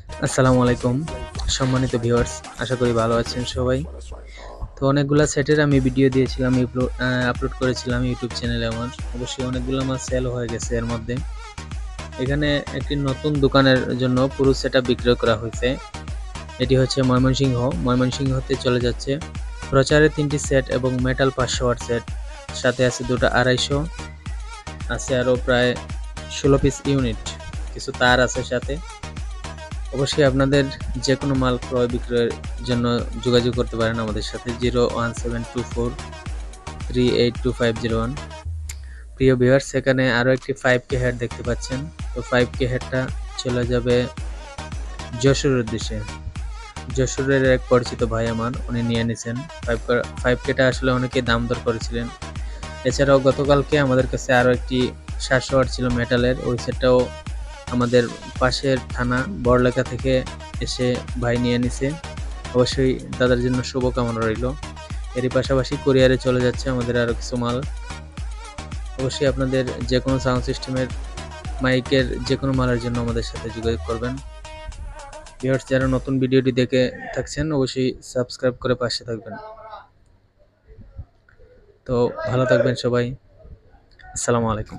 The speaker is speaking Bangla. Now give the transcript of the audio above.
আসসালামু আলাইকুম সম্মানিত ভিউয়ার্স, আশা করি ভালো আছেন সবাই। তো অনেকগুলা সেটের আমি ভিডিও দিয়েছিলাম, আপলোড করেছিলাম ইউটিউব চ্যানেলে আমার। অবশ্যই অনেকগুলো আমার সেল হয়ে গেছে এর মধ্যে। এখানে একটি নতুন দোকানের জন্য পুরো সেটআপ বিক্রয় করা হয়েছে। এটি হচ্ছে ময়মনসিংহতে চলে যাচ্ছে। প্রচারে 3টি সেট এবং মেটাল 500 ওয়াট সেট, সাথে আছে দুটো 250, আছে আরও প্রায় 16 পিস ইউনিট, কিছু তার আছে সাথে। অবশ্যই আপনাদের যে কোনো মাল ক্রয় বিক্রয়ের জন্য যোগাযোগ করতে পারেন আমাদের সাথে 01724382501। প্রিয় ভিউয়ার্স, সেখানে আরও একটি 5K হেড দেখতে পাচ্ছেন। তো 5K হেডটা চলে যাবে যশোরের উদ্দেশ্যে। যশোরের এক পরিচিত ভাই আমার, উনি নিয়ে নিয়েছেন। 5Kটা আসলে অনেকে দাম দর করেছিলেন। এছাড়াও গতকালকে আমাদের কাছে আরও একটি 700 ওয়াট ছিল মেটালের, ওই সেটটাও আমাদের পাশের থানা বড়লেখা থেকে এসে ভাই নিয়ে নিছে। অবশ্যই তাদের জন্য শুভকামনা রইল। এরই পাশাপাশি কুরিয়ারে চলে যাচ্ছে আমাদের আরও কিছু মাল। অবশ্যই আপনাদের যে কোনো সাউন্ড সিস্টেমের, মাইকের যে কোনো মালের জন্য আমাদের সাথে যোগাযোগ করবেন। ভিউয়ার্স, যারা নতুন ভিডিওটি দেখে থাকছেন অবশ্যই সাবস্ক্রাইব করে পাশে থাকবেন। তো ভালো থাকবেন সবাই। আসসালামু আলাইকুম।